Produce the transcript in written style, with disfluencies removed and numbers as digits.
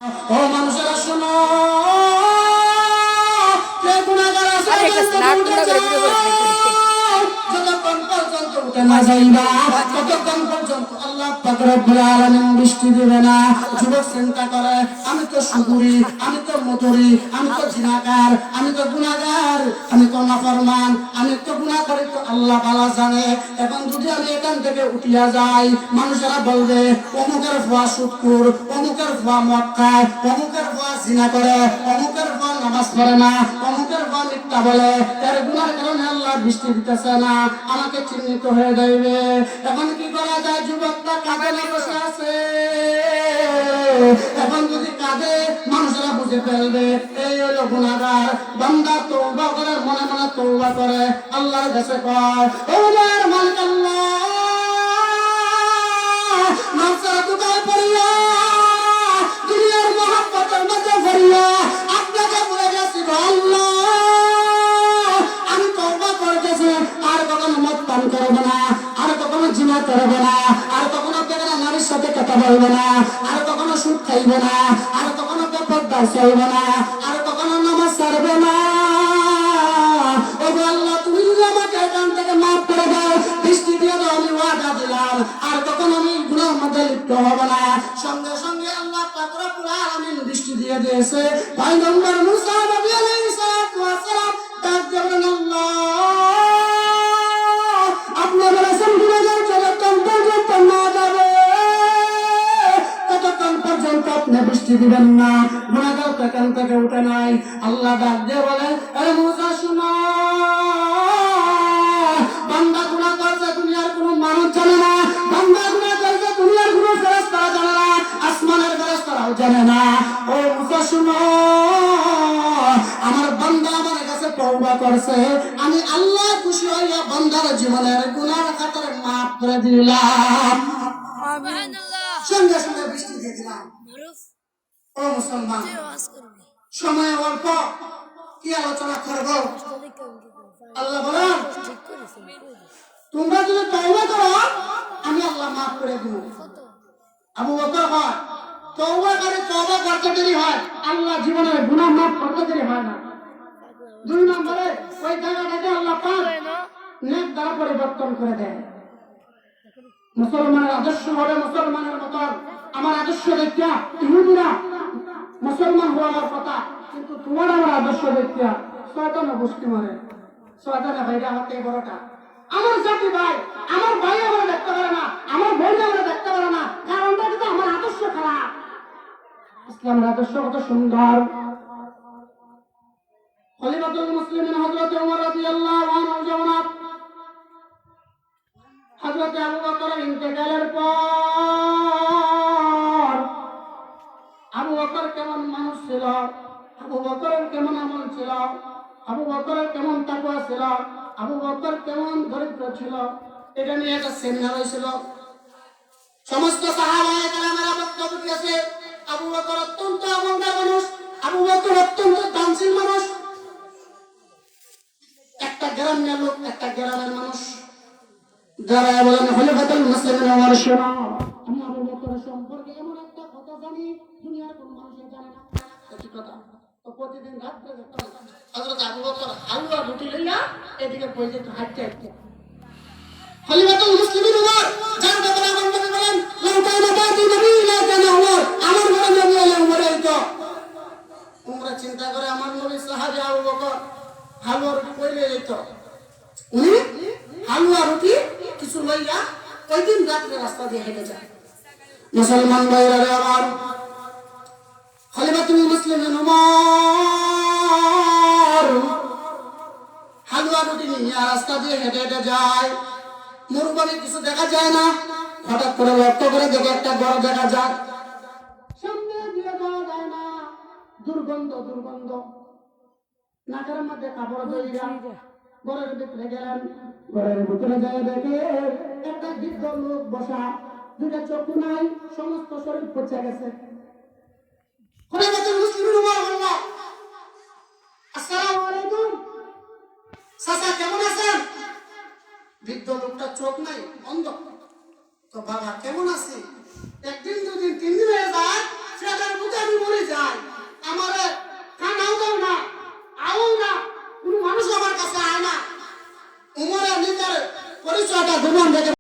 ও মানুষেরা শোনো, কে গুনাহগার আছে যতক্ষণ পর্যন্ত উঠে না যাইবা ততক্ষণ পর্যন্ত আল্লাহ পাক রব্বুল আলামিন বৃষ্টি দিবে না। যুবক চিন্তা করে, আমি তো সুদুরি, আমি তো মধুরি, আমি তো জিনাকার, আমি তো গুনাহগার, আমি তো নাফরমান, আমি তো গুনাহ করি, তো আল্লাহ ভালো জানে। এখন যদি আমি এখান থেকে উঠিয়া যাই, মানুষেরা বলবে অমুকের ফুয়া সুদখোর, অমুকের ফুয়া মদ খায়, অমুকের ফুয়া জিনা করে, অমুকের ফুয়া নামাজ পড়ে না, অমুকের ফুয়া মিথ্যা বলে, এর গুনার কারণে আল্লাহ বৃষ্টি দিতেছে না, আমাকে চিহ্নিত হয়ে যাইবে। এখন কি করা যায়? যুবকটা কাঁদে না বসে আছে। এখন যদি কাঁদে, মানুষেরা বুঝে ফেলবে এই হলো গুনাহগার। বান্দা তওবা করে, মনে মনে তওবা করে, আল্লাহর কাছে কয়, ও আমার মালিক আল্লাহ, নফসের দুটায় পড়িয়া, দুনিয়ার মহব্বতের মধ্যে পড়িয়া আপনাকে ভুলে গেছি গো আল্লাহ। আমি তওবা করতেছি, আর কখনো মদ পান করবো না, আর কখনো জিনা করবো না, আর কখনো বেগানা নারীর সাথে কথা বলবো না, আর কখনো সুদ খাইবো না, আর কখনো বেপরদা চলবো না, আর কখনো নামাজ ছাড়বো না। ও গো আল্লাহ, তুমি যদি আমাকে এখান থেকে মাফ করে দাও, বৃষ্টি দিয়ে দাও, আমি ওয়াদা দিলাম আর কখনো আমি গুনাহের মধ্যে লিপ্ত হব না। সঙ্গে সঙ্গে আল্লাহ পাক রব্বুল আলামিন বৃষ্টি দিয়ে দিয়েছে। পয়গম্বর মুসা নবী আলাইহিস সালাতু ওয়াস সালাম ডাক দিয়ে বলেন, আল্লাহ আপনি বলেছেন গুনাহগার যতক্ষণ পর্যন্ত না যাবে ততক্ষণ পর্যন্ত আপনি বৃষ্টি দিবেন না। গুনাহগার তো এখান থেকে উঠে নাই। আল্লাহ ডাক দিয়ে বলে, আরে মুসা শুনো, বান্দা গুনাহ করছে, দুনিয়ার কোনো মানুষ জানে না। বান্দা গুনাহ করছে, দুনিয়ার কোনো ফেরেশতারা জানে না, আসমানের ফেরেশতারাও জানে না। ও মুসা শুনো, আমার বান্দা আমার কাছে তওবা করছে, আমি আল্লাহ খুশি হইয়া বান্দার জীবনের গুনাহের খাতারে মাফ করে দিলাম। সঙ্গে সঙ্গে বৃষ্টি দিয়ে দিলাম। ও মুসলমান, সময় অল্প, কি আলোচনা করবো? আল্লাহ বলেন, তোমরা যদি তওবা করো আমি আল্লাহ মাফ করে দিব। আবু বকর হয়, তওবা করে, তওবা করতে দেরি হয়, আল্লাহ জীবনের গুনাহ মাফ করতে দেরি হয় না। দুই নম্বরে ওই জায়গাটাকে আল্লাহ পাক নেক দ্বারা পরিবর্তন করে দেয়। মুসলমানের আদর্শ হবে মুসলমানের মতন। আমার আদর্শ দেখিয়া ইহুদিরা মুসলমান হওয়ার কথা, কিন্তু তোমার আমার আদর্শ দেখিয়া শয়তানে গোষ্ঠী মারে। শয়তানে ভাইরা আমাকে বড়টা, আমার জাতি ভাই, আমার ভাই আমরা দেখতে পারে না, আমার বোন আমরা দেখতে পারে না, কারণটা কিন্তু আমার আদর্শ খারাপ। ইসলামের আদর্শ কত সুন্দর। খলিফাতুল মুসলিমিন হযরত ওমর রাদিয়াল্লাহু আনহু জনাব হযরত আবু বকরের ইন্তেকালের পর আবু বকর কেমন মানুষ ছিল, আবু বকরের কেমন আমল ছিল, আবু বকরের কেমন তাকওয়া ছিল, আবু বকর কেমন দরিদ্র ছিল, এটা নিয়ে একটা সেমিনার হয়েছিল। সমস্ত সাহাবায়ে কেরামেরা বক্তব্য দিয়েছে, আবু বকর অত্যন্ত আমলদার মানুষ, আবু বকর অত্যন্ত দানশীল মানুষ। একটা গ্রামের লোক, একটা গ্রামের মানুষ যারা বলেন, খলিফাতুল মুসলিমিন ওমর শোনো, আমি আবু বকরের সম্পর্কে এমন একটা কথা জানি দুনিয়ার কোনো মানুষ জানে না। কি কথা? তো প্রতিদিন রাত্রে হযরত আবু বকর হালুয়া রুটি লইয়া এদিকে বসে যেত হাঁটতে হাঁটতে। খলিফাতুল মুসলিমিন ওমর যার ব্যাপারে আমার নবী বলেন, লাউকানা বাদি নবী লা কানা ওমর, আমার বড় নবী হলো ওমর। এই তো ওমর চিন্তা করে, আমার নবী সাহাবী আবু বকর হালুয়া রুটি কইলে যেত, উনি হালুয়া রুটি কিছু লইয়া ওই দিন রাত্রে রাস্তা দিয়ে হেঁটে যায়। মুসলমান ভাইরা আমার, খলিফাতুল মুসলিমিন ওমর হালুয়া রুটি নিয়ে রাস্তা দিয়ে হেঁটে হেঁটে যায়। মরুভূমি কিছু দেখা যায় না, হঠাৎ করে লক্ষ্য করে দেখে একটা বড় দেখা যায়, সামনে দিয়ে যাওয়া যায় না, দুর্গন্ধ দুর্গন্ধ, নাকের মধ্যে কাপড় জড়িয়ে ঘরের ভিতরে গেলেন। ঘরের ভিতরে যায় দেখে একটা বৃদ্ধ লোক বসা, দুইটা চক্ষু নাই, সমস্ত শরীর পচে গেছে। খলিফাতুল মুসলিমিন ওমর বলল, আসসালামু আলাইকুম, চাচা কেমন আছেন? বৃদ্ধ লোকটা চোখ নাই, অন্ধ। তো বাবা কেমন আছে? একদিন দুদিন তিন দিন হয়ে যায়, ফেরার বুঝে আমি মরে পরিচয়টা দুজন থেকে